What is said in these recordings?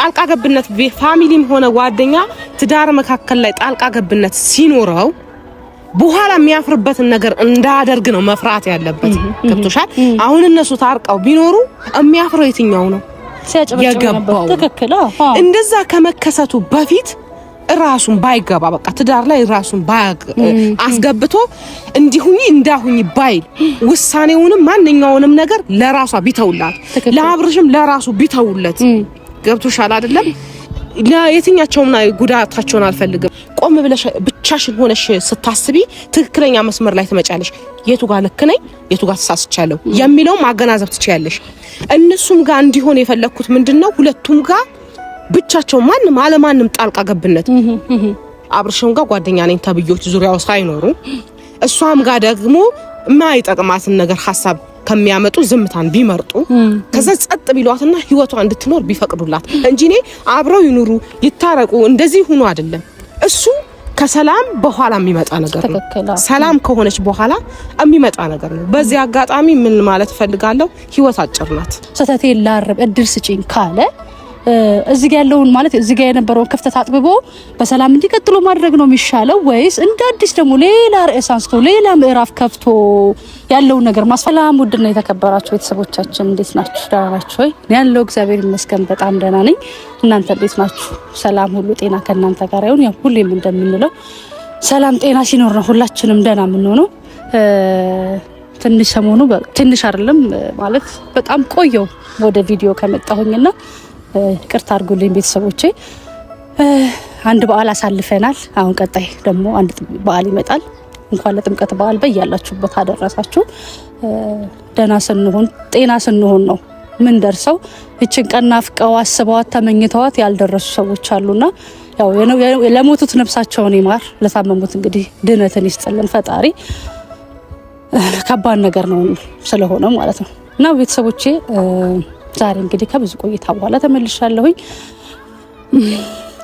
ጣልቃ ገብነት ፋሚሊም ሆነ ጓደኛ ትዳር መካከል ላይ ጣልቃ ገብነት ሲኖረው በኋላ የሚያፍርበትን ነገር እንዳያደርግ ነው መፍራት ያለበት። ገብቶሻል? አሁን እነሱ ታርቀው ቢኖሩ የሚያፍረው የትኛው ነው? ሲያጨበጭበው ትክክል። እንደዛ ከመከሰቱ በፊት ራሱን ባይገባ በቃ ትዳር ላይ ራሱን አስገብቶ እንዲሁኝ እንዳሁኝ ባይል ውሳኔውንም ማንኛውንም ነገር ለራሷ ቢተውላት ለአብርሽም ለራሱ ቢተውለት ገብቶሻል አይደለም? ለየትኛቸውም ጉዳታቸውን አልፈልግም። ቆም ብለሽ ብቻሽን ሆነሽ ስታስቢ ትክክለኛ መስመር ላይ ትመጫለሽ። የቱ ጋር ልክ ነኝ የቱ ጋር ተሳስቻለሁ የሚለው ማገናዘብ ትችያለሽ። እነሱም ጋር እንዲሆን የፈለኩት ምንድነው ሁለቱም ጋር ብቻቸው ማንም አለማንም ጣልቃ ገብነት አብርሽም ጋር ጓደኛ ነኝ ተብዮች ዙሪያው ሳይኖሩ እሷም ጋር ደግሞ ማይጠቅማትን ነገር ሐሳብ ከሚያመጡ ዝምታን ቢመርጡ ከዛ ጸጥ ቢሏትና ህይወቷ እንድትኖር ቢፈቅዱላት እንጂ እኔ አብረው ይኑሩ ይታረቁ እንደዚህ ሆኖ አይደለም። እሱ ከሰላም በኋላ የሚመጣ ነገር ነው። ሰላም ከሆነች በኋላ የሚመጣ ነገር ነው። በዚህ አጋጣሚ ምን ማለት ፈልጋለሁ፣ ህይወት አጭር ናት። ሰተቴ ላርብ እድል ስጪኝ ካለ እዚህ ጋር ያለውን ማለት እዚህ ጋር የነበረውን ክፍተት አጥብቦ በሰላም እንዲቀጥሉ ማድረግ ነው የሚሻለው ወይስ እንደ አዲስ ደግሞ ሌላ ርዕስ አንስቶ ሌላ ምዕራፍ ከፍቶ ያለውን ነገር ማስፈላም? ውድና የተከበራችሁ ቤተሰቦቻችን እንዴት ናችሁ? ደህና ናችሁ ወይ? ያለው እግዚአብሔር ይመስገን በጣም ደህና ነኝ። እናንተ እንዴት ናችሁ? ሰላም ሁሉ ጤና ከእናንተ ጋር ይሁን። ያው ሁሌም እንደምንለው ሰላም ጤና ሲኖር ነው ሁላችንም ደህና የምንሆነው። ትንሽ ሰሞኑ ትንሽ አይደለም ማለት በጣም ቆየው ወደ ቪዲዮ ከመጣሁኝና ቅርታ አድርጉልኝ ቤተሰቦቼ። አንድ በዓል አሳልፈናል። አሁን ቀጣይ ደግሞ አንድ በዓል ይመጣል። እንኳን ለጥምቀት በዓል በያላችሁበት አደረሳችሁ። ደህና ስንሆን ጤና ስንሆን ነው ምን ደርሰው እችን ቀን ናፍቀው አስበዋት ተመኝተዋት ያልደረሱ ሰዎች አሉና ያው ለሞቱት ነፍሳቸውን ይማር፣ ለታመሙት እንግዲህ ድነትን ይስጥልን ፈጣሪ። ከባድ ነገር ነው ስለሆነ ማለት ነው እና ቤተሰቦቼ ዛሬ እንግዲህ ከብዙ ቆይታ በኋላ ተመልሻለሁኝ።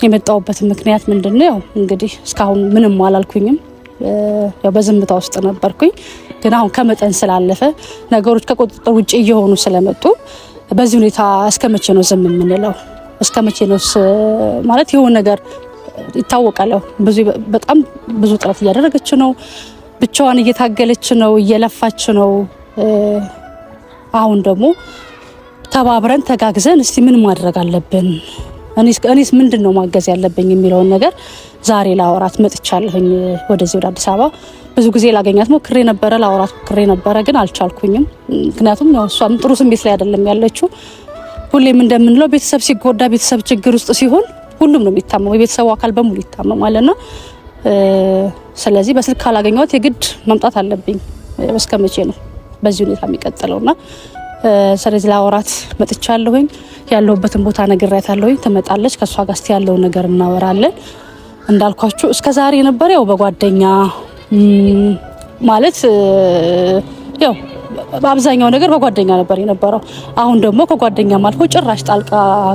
የመጣሁበት ምክንያት ምንድነው? ያው እንግዲህ እስካሁን ምንም አላልኩኝም። ያው በዝምታ ውስጥ ነበርኩኝ። ግን አሁን ከመጠን ስላለፈ ነገሮች ከቁጥጥር ውጪ እየሆኑ ስለመጡ በዚህ ሁኔታ እስከመቼ ነው ዝም የምንለው? እስከመቼ ነው ማለት የሆነ ነገር ይታወቃል። በጣም ብዙ ጥረት እያደረገች ነው። ብቻዋን እየታገለች ነው፣ እየለፋች ነው። አሁን ደግሞ ተባብረን ተጋግዘን እስቲ ምን ማድረግ አለብን፣ እኔስ ምንድነው ማገዝ ያለብኝ የሚለውን ነገር ዛሬ ላወራት መጥቻለሁኝ ወደዚህ ወደ አዲስ አበባ። ብዙ ጊዜ ላገኛት ሞክሬ ነበረ፣ ላወራት ሞክሬ ነበረ፣ ግን አልቻልኩኝም። ምክንያቱም ያው እሷም ጥሩ ስሜት ላይ አይደለም ያለችው። ሁሌም እንደምንለው ቤተሰብ ሲጎዳ፣ ቤተሰብ ችግር ውስጥ ሲሆን ሁሉም ነው የሚታመመው፣ የቤተሰቡ አካል በሙሉ ይታመማልና ስለዚህ በስልክ ካላገኘኋት የግድ መምጣት አለብኝ። እስከመቼ ነው በዚህ ሁኔታ የሚቀጥለውና ስለዚህ ላወራት መጥቻለሁኝ። ያለሁበትን ቦታ ነግሬያታለሁኝ። ትመጣለች። ከሷ ጋር እስቲ ያለው ነገር እናወራለን። እንዳልኳችሁ እስከዛሬ ነበር ያው በጓደኛ ማለት ያው በአብዛኛው ነገር በጓደኛ ነበር የነበረው። አሁን ደግሞ ከጓደኛ ማልፎ ጭራሽ ጣልቃ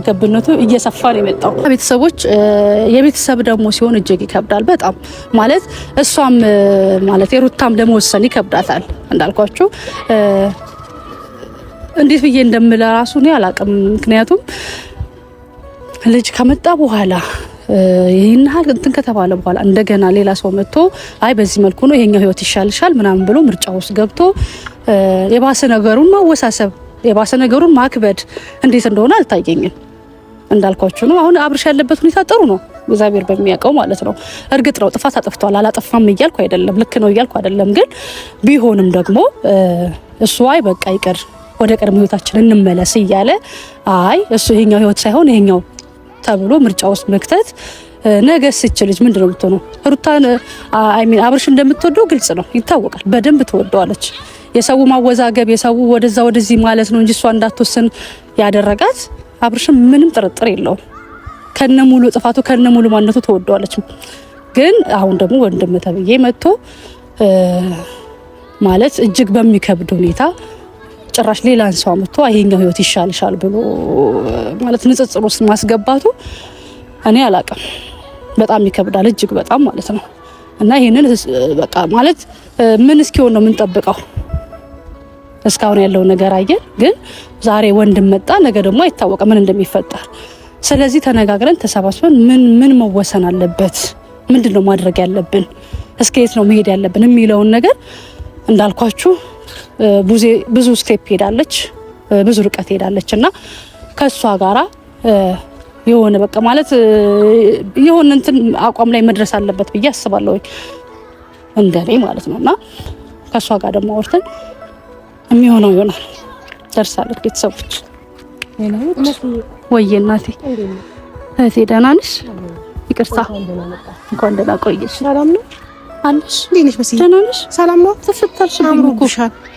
ገብነቱ እየሰፋ ነው የመጣው። ቤተሰቦች የቤተሰብ ደግሞ ሲሆን እጅግ ይከብዳል በጣም ማለት እሷም ማለት የሩታም ለመወሰን ይከብዳታል እንዳልኳችሁ። እንዴት ብዬ እንደምለ ራሱ ነው አላውቅም። ምክንያቱም ልጅ ከመጣ በኋላ ይሄን ሀል እንትን ከተባለ በኋላ እንደገና ሌላ ሰው መጥቶ አይ በዚህ መልኩ ነው ይሄኛው ህይወት ይሻልሻል ምናምን ብሎ ምርጫ ውስጥ ገብቶ የባሰ ነገሩን ማወሳሰብ፣ የባሰ ነገሩን ማክበድ እንዴት እንደሆነ አልታየኝም። እንዳልኳችሁ ነው። አሁን አብርሽ ያለበት ሁኔታ ጥሩ ነው፣ እግዚአብሔር በሚያውቀው ማለት ነው። እርግጥ ነው ጥፋት አጥፍቷል፣ አላጠፋም እያልኩ አይደለም፣ ልክ ነው እያልኩ አይደለም። ግን ቢሆንም ደግሞ እሱ አይ በቃ ይቅር ወደ ቀድሞ ህይወታችን እንመለስ እያለ አይ እሱ ይሄኛው ህይወት ሳይሆን ይሄኛው ተብሎ ምርጫ ውስጥ መክተት ነገስ እቺ ልጅ ምንድነው የምትሆነው? ሩታን አብርሽ እንደምትወደው ግልጽ ነው፣ ይታወቃል። በደንብ ትወደዋለች። የሰው ማወዛገብ የሰው ወደዛ ወደዚህ ማለት ነው እንጂ እሷ እንዳትወስን ያደረጋት አብርሽም ምንም ጥርጥር የለውም። ከነሙሉ ጥፋቱ ከነሙሉ ማንነቱ ትወደዋለች። ግን አሁን ደግሞ ወንድም ተብዬ መጥቶ ማለት እጅግ በሚከብድ ሁኔታ ጭራሽ ሌላን ሰው መጥቶ ይሄኛው ህይወት ይሻልሻል ብሎ ማለት ንጽጽር ውስጥ ማስገባቱ እኔ አላውቅም፣ በጣም ይከብዳል እጅግ በጣም ማለት ነው። እና ይሄንን በቃ ማለት ምን እስኪሆን ነው የምንጠብቀው? እስካሁን ያለው ነገር አየን፣ ግን ዛሬ ወንድም መጣ፣ ነገ ደግሞ አይታወቅም ምን እንደሚፈጠር። ስለዚህ ተነጋግረን ተሰባስበን ምን መወሰን አለበት፣ ምንድነው ማድረግ ያለብን፣ እስከየት ነው መሄድ ያለብን የሚለውን ነገር እንዳልኳችሁ ብዙ ስቴፕ ሄዳለች፣ ብዙ ርቀት ሄዳለችና ከሷ ጋራ የሆነ በቃ ማለት የሆነ እንትን አቋም ላይ መድረስ አለበት ብዬ አስባለሁ እንደኔ ማለት ነውና ከሷ ጋር ደግሞ አውርተን የሚሆነው ይሆናል። ደርሳለች ቤተሰቦች ወይ እናቴ እህቴ ደህና ነሽ? ይቅርታ እንኳን ደህና ቆየሽ። ሰላም ነው አለሽ? እንዴት ነሽ? በስዬ ደህና ነሽ? ሰላም ነው? ተፈታልሽብኝ እኮ።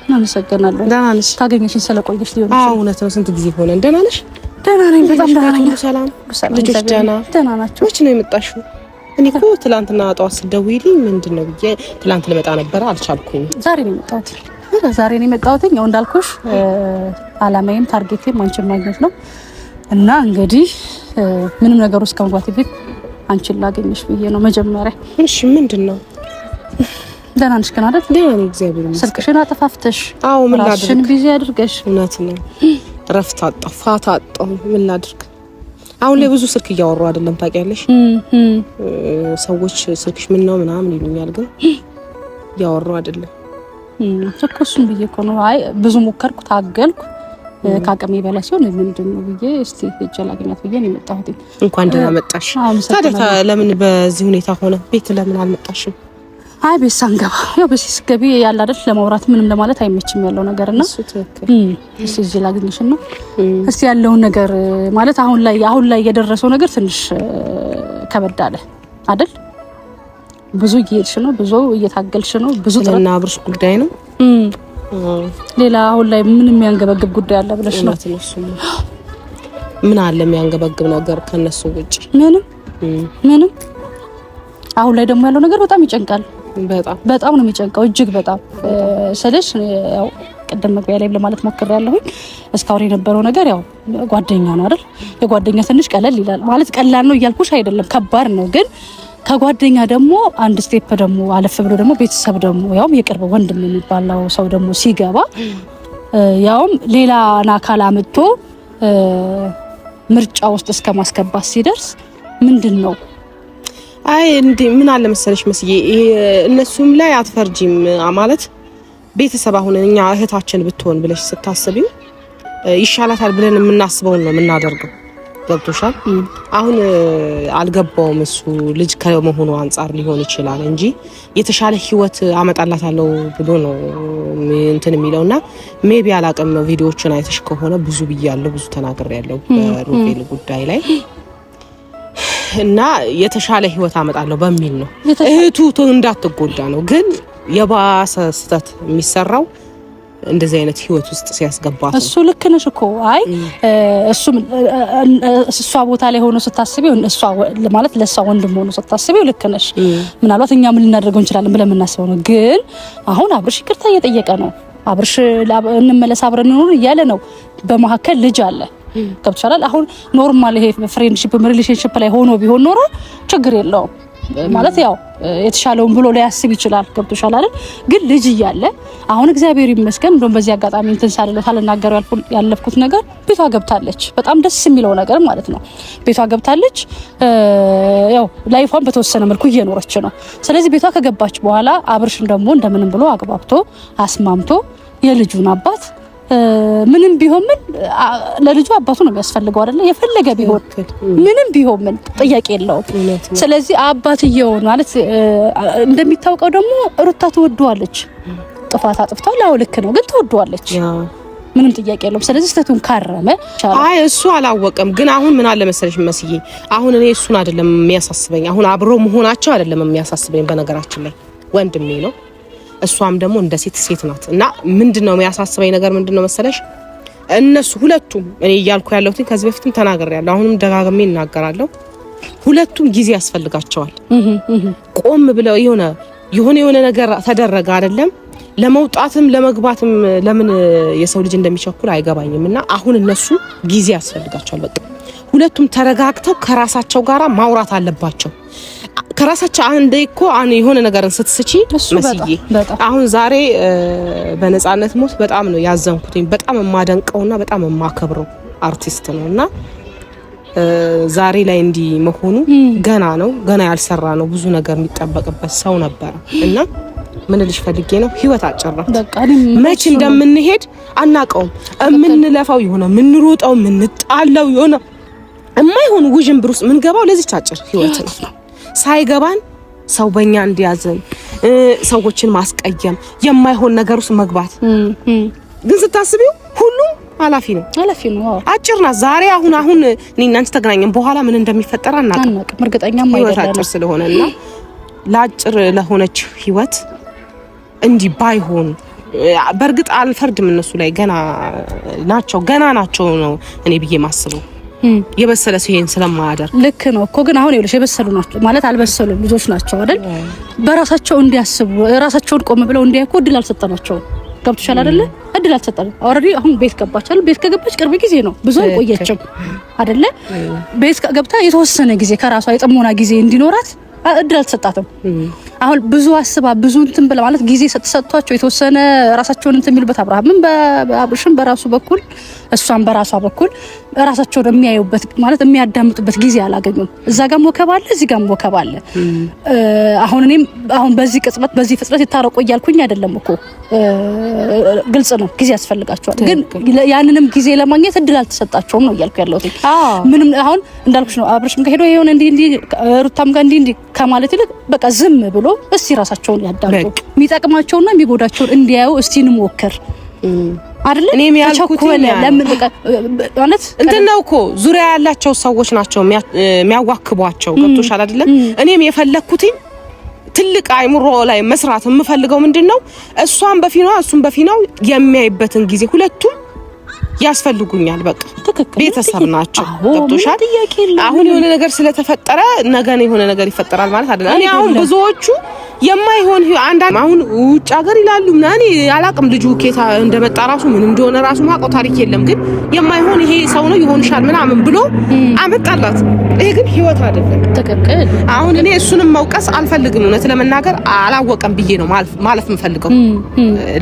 አመሰግናለሁ። ደህና ነሽ? ካገኘሽኝ ስለቆየሽ ሊሆን ይችላል። እውነት ነው። ስንት ጊዜ ሆነ? ደህና ነሽ? ደህና ነኝ፣ በጣም ደህና ነኝ። ሰላም ልጆች ደህና ናቸው? መች ነው የመጣሽው? እኔ እኮ ትላንትና ጠዋት ስትደውይልኝ ምንድነው ብዬ ትላንት ልመጣ ነበር አልቻልኩኝ። ዛሬ ነው የመጣሁት። ያው እንዳልኩሽ አላማዬም ታርጌቴም አንቺን ማግኘት ነው እና እንግዲህ ምንም ነገር ውስጥ ከመግባቴ በፊት አንቺን ላገኝሽ ብዬ ነው መጀመሪያ። እሺ ምንድነው? ደህና ነሽ ግን አይደል? ደህና ነኝ እግዚአብሔር ይመስገን። ስልክሽን አጠፋፍተሽ ምን ላድርግ? ራስሽን ቢዚ አድርገሽ። እውነት ነው ረፍት አጣፋት አጣው ምን ላድርግ? አሁን ላይ ብዙ ስልክ እያወሩ አይደለም ታውቂያለሽ? ሰዎች ስልክሽ ምን ነው ምናምን ይሉኛል፣ ግን እያወሩ አይደለም እኮ። እሱን ብዬ እኮ ነው። አይ ብዙ ሞከርኩ፣ ታገልኩ፣ ካቀሜ በላይ ሲሆን ምንድነው ብዬ እስቲ ሄጄ ላገኛት ብዬ ነው የመጣሁት። እንኳን ደህና መጣሽ። ታዲያ ለምን በዚህ ሁኔታ ሆነ? ቤት ለምን አልመጣሽም? አይ ቤት ሳንገባ ያው በሲስ ገቢ ያለ አይደል ለማውራት ምንም ለማለት አይመችም ያለው ነገርና እሺ እዚህ ላግኝሽና እስቲ ያለው ነገር ማለት አሁን ላይ የደረሰው ነገር ትንሽ ከበድ አለ አይደል? ብዙ እየሄድሽ ነው፣ ብዙ እየታገልሽ ነው፣ ብዙ ጥረትና አብርሽ ጉዳይ ነው። ሌላ አሁን ላይ ምንም የሚያንገበግብ ጉዳይ አለ ብለሽ ነው? ምን አለ የሚያንገበግብ ነገር ከነሱ ውጪ? ምንም። አሁን ላይ ደግሞ ያለው ነገር በጣም ይጨንቃል። በጣም ነው የሚጨንቀው፣ እጅግ በጣም ስለሽ ያው ቀደም መግቢያ ላይ ለማለት ሞክሬያለሁ። እስካሁን የነበረው ነገር ያው ጓደኛ ነው አይደል? የጓደኛ ትንሽ ቀለል ይላል ማለት ቀላል ነው እያልኩሽ አይደለም፣ ከባድ ነው። ግን ከጓደኛ ደግሞ አንድ ስቴፕ ደግሞ አለፍ ብሎ ደግሞ ቤተሰብ ደግሞ ያውም የቅርብ ወንድም የሚባለው ሰው ደግሞ ሲገባ ያውም ሌላ አካል አምጥቶ ምርጫ ውስጥ እስከ ማስገባት ሲደርስ ምንድነው? አይ እንዴ ምን አለ መሰለሽ መስዬ እነሱም ላይ አትፈርጂም ማለት ቤተሰብ አሁን እኛ እህታችን ብትሆን ብለሽ ስታስቢው ይሻላታል ብለን የምናስበውን ነው የምናደርገው። ገብቶሻል? አሁን አልገባውም እሱ ልጅ ከመሆኑ አንፃር ሊሆን ይችላል እንጂ የተሻለ ህይወት አመጣላታለሁ ብሎ ነው እንትን የሚለውና ሜቢ አላቀም ቪዲዮዎችን አይተሽ ከሆነ ብዙ ብያለሁ፣ ብዙ ተናግሬያለሁ በሩቤል ጉዳይ ላይ እና የተሻለ ህይወት አመጣለሁ በሚል ነው እህቱ እንዳትጎዳ ነው። ግን የባሰ ስተት የሚሰራው እንደዚህ አይነት ህይወት ውስጥ ሲያስገባት እሱ ልክ ነሽ እኮ። አይ እሷ ቦታ ላይ ሆኖ ስታስቢው እሷ ማለት ለሷ ወንድም ሆኖ ስታስቢው ልክ ነሽ። ምናልባት እኛ ምን ልናደርገው እንችላለን ብለን የምናስበው ነው። ግን አሁን አብርሽ ይቅርታ እየጠየቀ ነው። አብርሽ እንመለስ አብረን እንኖር እያለ ነው። በመሀከል ልጅ አለ። ገብቶሻል? አሁን ኖርማል ይሄ ፍሬንድሺፕ ሪሌሽንሺፕ ላይ ሆኖ ቢሆን ኖሮ ችግር የለውም ማለት ያው የተሻለውን ብሎ ሊያስብ ይችላል። ገብቶሻል አይደል? ግን ልጅ እያለ አሁን እግዚአብሔር ይመስገን እንደውም በዚህ አጋጣሚ እንትን ሳልናገር ያለፍኩት ነገር ቤቷ ገብታለች። በጣም ደስ የሚለው ነገር ማለት ነው ቤቷ ገብታለች። ያው ላይፏን በተወሰነ መልኩ እየኖረች ነው። ስለዚህ ቤቷ ከገባች በኋላ አብርሽን ደግሞ እንደምንም ብሎ አግባብቶ አስማምቶ የልጁን አባት ምንም ቢሆን ምን ለልጁ አባቱ ነው የሚያስፈልገው አይደለ? የፈለገ ቢሆን ምንም ቢሆን ምን ጥያቄ የለውም። ስለዚህ አባትየው ማለት እንደሚታወቀው ደግሞ ሩታ ትወደዋለች። ጥፋት አጥፍቷል፣ አዎ ልክ ነው፣ ግን ትወደዋለች። ምንም ጥያቄ የለውም። ስለዚህ ስተቱን ካረመ አይ እሱ አላወቀም። ግን አሁን ምን አለ መሰለሽ መስዬ አሁን እኔ እሱን አይደለም የሚያሳስበኝ፣ አሁን አብሮ መሆናቸው አይደለም የሚያሳስበኝ። በነገራችን ላይ ወንድሜ ነው፣ እሷም ደግሞ እንደ ሴት ናት። እና ምንድነው የሚያሳስበኝ ነገር ምንድነው መሰለሽ እነሱ ሁለቱም እኔ እያልኩ ያለሁት ከዚህ በፊትም ተናግሬያለሁ፣ አሁንም ደጋግሜ እናገራለሁ። ሁለቱም ጊዜ ያስፈልጋቸዋል። ቆም ብለው የሆነ ነገር ተደረገ አይደለም ለመውጣትም ለመግባትም ለምን የሰው ልጅ እንደሚቸኩል አይገባኝም። እና አሁን እነሱ ጊዜ ያስፈልጋቸዋል። በቃ ሁለቱም ተረጋግተው ከራሳቸው ጋራ ማውራት አለባቸው። ከራሳቸው አንዴ እኮ የሆነ ነገርን ስትስቺ መስዬ አሁን ዛሬ በነጻነት ሞት በጣም ነው ያዘንኩትኝ። በጣም የማደንቀውና በጣም የማከብረው አርቲስት ነውና ዛሬ ላይ እንዲህ መሆኑ ገና ያልሰራ ነው ብዙ ነገር የሚጠበቅበት ሰው ነበር እና ምን ልጅ ፈልጌ ነው ህይወት አጭር ነው በቃ መች እንደምንሄድ አናቀውም የምንለፋው የሆነ ምንሮጣው ምንጣላው የሆነ የማይሆን ውዥንብር ውስጥ ምን ገባው ለዚህ አጭር ህይወት ነው ሳይገባን ሰው በእኛ እንዲያዘን ሰዎችን ማስቀየም የማይሆን ነገር ውስጥ መግባት ግን ስታስቢው ሁሉ ኃላፊ ነው አጭርና ዛሬ አሁን እኔ እናንተ ተገናኘን በኋላ ምን እንደሚፈጠር አናቀም እርግጠኛም አይደለም አጭር ስለሆነና ላጭር ለሆነች ህይወት እንዲ ባይሆን በርግጥ አልፈርድም እነሱ ላይ ገና ናቸው ነው እኔ ብዬ ማስበው የበሰለ ሲሄን ስለማያደር ልክ ነው እኮ ግን አሁን ይኸውልሽ የበሰሉ ናቸው ማለት አልበሰሉም ልጆች ናቸው አይደል በራሳቸው እንዲያስቡ ራሳቸውን ቆም ብለው እንዲያውቁ እድል አልሰጠናቸው ገብቶሻል አይደለ እድል አልሰጠንም ኦሬዲ አሁን ቤት ገባቻል ቤት ከገባች ቅርብ ጊዜ ነው ብዙ ቆየችም አይደለ ቤት ከገብታ የተወሰነ ጊዜ ከራሷ የጥሞና ጊዜ እንዲኖራት እድል አልተሰጣትም አሁን ብዙ አስባ ብዙ እንትን ብለ ማለት ጊዜ ሰጥቷቸው የተወሰነ ራሳቸውን እንትን የሚሉበት አብርሃምም በአብርሽም በራሱ በኩል እሷም በራሷ በኩል ራሳቸውን የሚያዩበት ማለት የሚያዳምጡበት ጊዜ አላገኙም እዛ ጋር ወከባለ እዚህ ጋር ወከባለ አሁን በዚህ ቅጽበት በዚህ ፍጥረት ይታረቁ እያልኩኝ አይደለም እኮ ግልጽ ነው ጊዜ ያስፈልጋቸዋል ግን ያንንም ጊዜ ለማግኘት እድል አልተሰጣቸውም ነው እያልኩ ያለሁት ምንም አሁን እንዳልኩሽ ነው አብርሽም ከሄዶ ይሄውን እንዲ ሩታም ጋር እንዲ ከማለት ይልቅ በቃ ዝም ብሎ እስቲ ራሳቸውን ያዳምጡ የሚጠቅማቸውና የሚጎዳቸውን እንዲያዩ እስቲ እንሞክር አይደለ እኔም ያልኩት ለምን በቃ ማለት እንተናው እኮ ዙሪያ ያላቸው ሰዎች ናቸው የሚያዋክቧቸው ገብቶሻል አይደለ እኔም የፈለኩት ትልቅ አይምሮ ላይ መስራት የምፈልገው ምንድነው እሷን በፊናው እሱን በፊናው የሚያይበትን ጊዜ ሁለቱም ያስፈልጉኛል በቃ ቤተሰብ ናቸው ገብቶሻል አሁን የሆነ ነገር ስለተፈጠረ ነገ ነው የሆነ ነገር ይፈጠራል ማለት አይደለም እኔ አሁን ብዙዎቹ የማይሆን አንዳንድ አሁን ውጭ ሀገር ይላሉ ማን ያላቅም ልጁ ኬታ እንደመጣ ራሱ ምን እንደሆነ ራሱ ማቆ ታሪክ የለም ግን የማይሆን ይሄ ሰው ነው ይሆንሻል ምናምን ብሎ አመጣላት ይሄ ግን ህይወት አይደለም ተከከለ አሁን እኔ እሱንም መውቀስ አልፈልግም እውነት ለመናገር አላወቀም ብዬ ነው ማለፍ የምፈልገው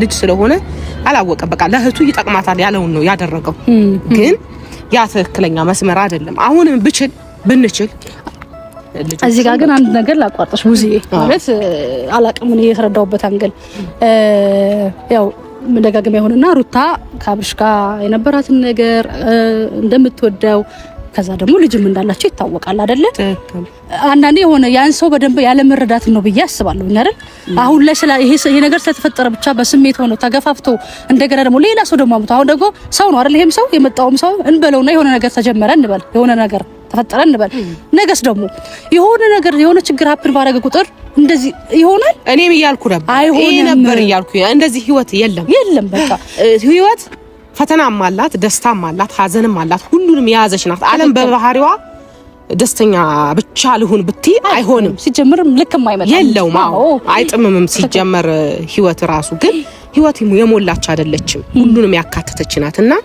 ልጅ ስለሆነ አላወቀም በቃ ለህቱ ይጠቅማታል ያለውን ነው ያደረገው ግን ያ ትክክለኛ መስመር አይደለም አሁንም ብንችል እዚህ ጋር ግን አንድ ነገር ላቋርጥሽ ሙዚዬ ማለት አላቅም እኔ የተረዳውበት አንገል ያው መደጋገም ይሆንና ሩታ ከአብርሽ ጋር የነበራትን ነገር እንደምትወደው ከዛ ደግሞ ልጅም እንዳላቸው ይታወቃል አይደለ አንዳንዴ የሆነ ያን ሰው በደንብ ያለ መረዳት ነው ብዬ አስባለሁ አይደል አሁን ላይ ይሄ ነገር ስለተፈጠረ ብቻ በስሜት ሆኖ ተገፋፍቶ እንደገና ደግሞ ሌላ ሰው ደግሞ አሁን ደግሞ ሰው ነው አይደል ይሄም ሰው የመጣውም ሰው እንበለውና የሆነ ነገር ተጀመረ እንበል የሆነ ነገር ተፈጠረ እንበል ነገስ ደግሞ የሆነ ነገር የሆነ ችግር ሀፕን ባረገ ቁጥር እንደዚህ ይሆናል እኔም ይያልኩ ነበር ይያልኩ እንደዚህ ህይወት የለም በቃ ህይወት ፈተናም አላት ደስታም አላት ሀዘንም አላት ሁሉንም የያዘች ናት ዓለም በባህሪዋ ደስተኛ ብቻ ልሁን ብቲ አይሆንም ሲጀምርም ልክም አይመጣም የለውም አይጥምምም ሲጀመር ህይወት ራሱ ግን ህይወት የሞላች አይደለችም ሁሉንም ያካተተች ናትና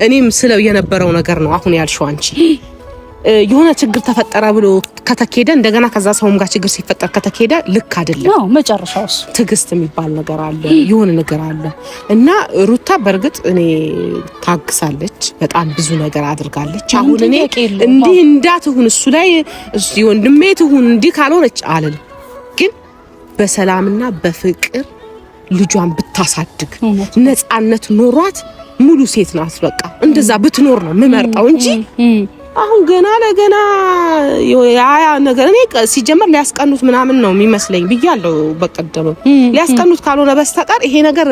እኔም ስለው የነበረው ነገር ነው አሁን ያልሽው አንቺ የሆነ ችግር ተፈጠረ ብሎ ከተከሄደ እንደገና ከዛ ሰውም ጋር ችግር ሲፈጠር ከተከሄደ ልክ አይደለም መጨረሻውስ ትግስት የሚባል ነገር አለ የሆነ ነገር አለ እና ሩታ በርግጥ እኔ ታግሳለች በጣም ብዙ ነገር አድርጋለች አሁን እኔ እንዲህ እንዳትሁን እሱ ላይ እሱ ወንድሜ ትሁን እንዲህ ካልሆነች አለል ግን በሰላምና በፍቅር ልጇን ብታሳድግ ነፃነት ኖሯት ሙሉ ሴት ናት በቃ እንደዛ ብትኖር ነው የምመርጠው እንጂ አሁን ገና ለገና ያ ነገር እኔ ሲጀመር ሊያስቀኑት ምናምን ነው የሚመስለኝ ብያለሁ በቀደም ሊያስቀኑት ካልሆነ በስተቀር ይሄ ነገር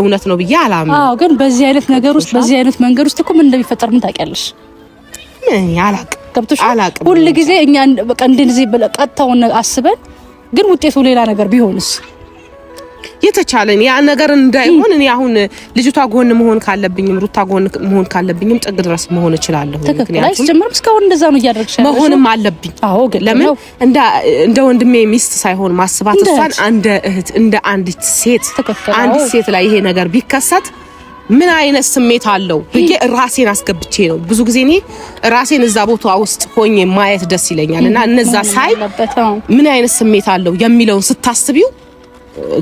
እውነት ነው ብዬ አላምንም ግን በዚህ አይነት ነገር ውስጥ በዚህ አይነት መንገድ ውስጥ እኮ ምን እንደሚፈጠር ምን ታውቂያለሽ አላቅም ሁሉ ጊዜ እኛ በቃ እንደዚህ ቀጣውን አስበን ግን ውጤቱ ሌላ ነገር ቢሆንስ የተቻለን ያ ነገር እንዳይሆን እኔ አሁን ልጅቷ ጎን መሆን ካለብኝም ሩታ ጎን መሆን ካለብኝም ጥግ ድረስ መሆን እችላለሁ ምክንያቱም ጀምረም እስካሁን እንደዛ ነው ያደረግሽ መሆንም አለብኝ ለምን እንደ ወንድሜ ሚስት ሳይሆን ማስባት እሷን እንደ እህት እንደ አንዲት ሴት ላይ ይሄ ነገር ቢከሰት ምን አይነት ስሜት አለው ብዬ ራሴን አስገብቼ ነው ብዙ ጊዜ እኔ ራሴን እዛ ቦታ ውስጥ ሆኜ ማየት ደስ ይለኛልና እነዛ ሳይ ምን አይነት ስሜት አለው የሚለውን ስታስቢው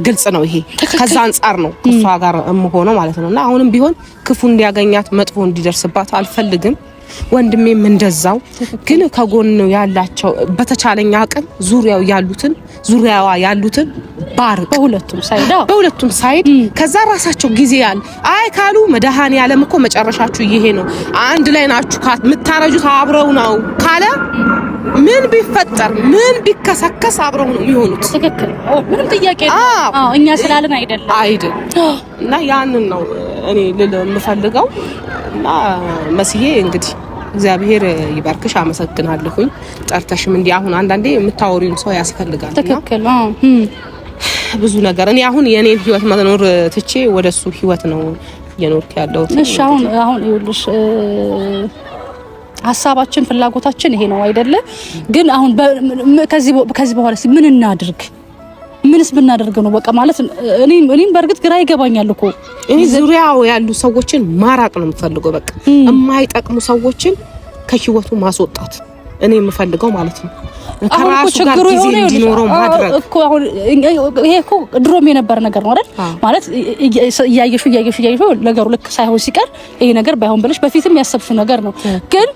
ግልጽ ነው ይሄ ከዛ አንፃር ነው ከሷ ጋር ሆኖ ማለት ነውና አሁንም ቢሆን ክፉ እንዲያገኛት መጥፎ እንዲደርስባት አልፈልግም ወንድሜም እንደዛው። ግን ከጎን ያላቸው በተቻለኛ አቅም ዙሪያዋ ያሉትን ባርክ በሁለቱም ሳይድ ከዛ ራሳቸው ጊዜ ያለ አይ ካሉ መድኃኔዓለም እኮ መጨረሻችሁ ይሄ ነው አንድ ላይ ናችሁ ምታረጁት አብረው ነው ካለ ምን ቢፈጠር ምን ቢከሰከስ አብረው ነው የሚሆኑት። ትክክል ምንም ጥያቄ ነው። እኛ ስላልን አይደለም እና ያንን ነው እኔ ልል የምፈልገው። እና መስዬ እንግዲህ እግዚአብሔር ይባርክሽ፣ አመሰግናለሁኝ። ጠርተሽም እንዲህ አሁን አንዳንዴ የምታወሪውን ሰው ያስፈልጋል። ትክክል ብዙ ነገር እኔ አሁን የኔን ህይወት መኖር ትቼ ወደሱ ህይወት ነው የኖርኩ ያለው። እሺ አሁን ይኸውልሽ ሀሳባችን ፍላጎታችን ይሄ ነው አይደለ? ግን አሁን ከዚህ በኋላ ምን እናድርግ? ምንስ ብናደርግ ነው በቃ ማለት እኔም በርግጥ ግራ ይገባኛል እኮ እኔ ዙሪያው ያሉ ሰዎችን ማራቅ ነው የምፈልገው። በቃ የማይጠቅሙ ሰዎችን ከህይወቱ ማስወጣት እኔ የምፈልገው ማለት ነው። ከራሱ ጋር ጊዜ እንዲኖረው ማድረግ እኮ አሁን ይሄ እኮ ድሮም የነበረ ነገር ነው አይደል? ማለት እያየሹ ነገሩ ልክ ሳይሆን ሲቀር ይሄ ነገር ባይሆን ብለሽ በፊትም ያሰብሽው ነገር ነው። ግን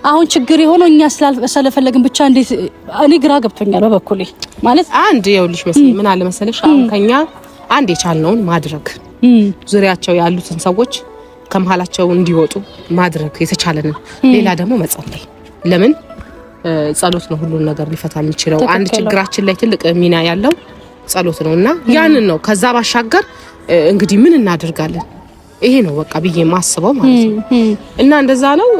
አሁን ችግር የሆነው እኛ ስለፈለግን ብቻ እንዴት እኔ ግራ ገብቶኛል በበኩሌ። ማለት አንድ ይኸውልሽ መሰለኝ ምን አለ መሰለሽ አሁን ከኛ አንድ የቻልነውን ማድረግ ዙሪያቸው ያሉትን ሰዎች ከመሃላቸው እንዲወጡ ማድረግ የተቻለንን፣ ሌላ ደግሞ መጸለይ። ለምን ጸሎት ነው ሁሉን ነገር ሊፈታ የሚችለው። አንድ ችግራችን ላይ ትልቅ ሚና ያለው ጸሎት ነውና ያንን ነው። ከዛ ባሻገር እንግዲህ ምን እናደርጋለን ይሄ ነው በቃ ብዬ ማስበው ማለት ነው። እና እንደዛ ነው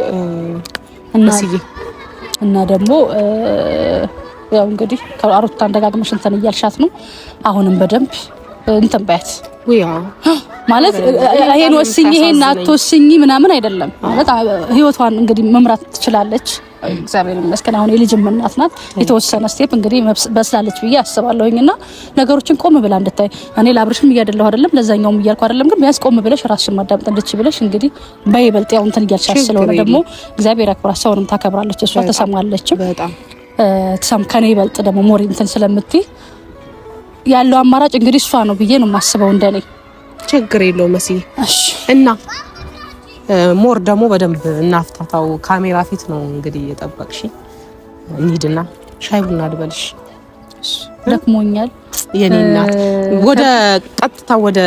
እና ደግሞ ያው እንግዲህ ከአሩታ እንደጋግመሽ እንትን እያልሻት ነው። አሁንም በደንብ እንትን ባያት ማለት ይሄን ወስኝ ይሄን አትወስኝ ምናምን አይደለም ማለት ህይወቷን እንግዲህ መምራት ትችላለች። እግዚአብሔር ይመስገን አሁን የልጅም እናት ናት። የተወሰነ ስቴፕ እንግዲህ በስላለች ብዬ አስባለሁኝና ነገሮችን ቆም ብላ እንድታይ እኔ ላብርሽም እያደለሁ አይደለም ለዛኛውም እያልኩ አይደለም፣ ግን ቢያንስ ቆም ብለሽ ራስሽን ማዳመጥ እንድትችይብለሽ እንግዲህ በይበልጥ ያው እንትን እያልሻት ስለሆነ ደግሞ እግዚአብሔር ያክብራት። ሰውንም ታከብራለች፣ እሷ ተሰማለችም በጣም ከኔ ይበልጥ ደግሞ ሞሪ እንትን ስለምትይ ያለው አማራጭ እንግዲህ እሷ ነው ብዬ ነው የማስበው እንደኔ። ችግር የለው መሲ እና ሞር ደግሞ በደንብ እናፍታታው። ካሜራ ፊት ነው እንግዲህ የጠበቅሽ። እንሂድና ሻይ ቡና ልበልሽ። ደክሞኛል የኔ እናት። ወደ ቀጥታ ወደ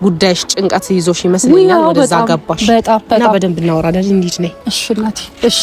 ጉዳይሽ ጭንቀት ይዞሽ ይመስለኛል ወደዛ ገባሽ። በጣም እና በደንብ እናወራለን። እንሂድ ነይ። እሺ እናቴ እሺ።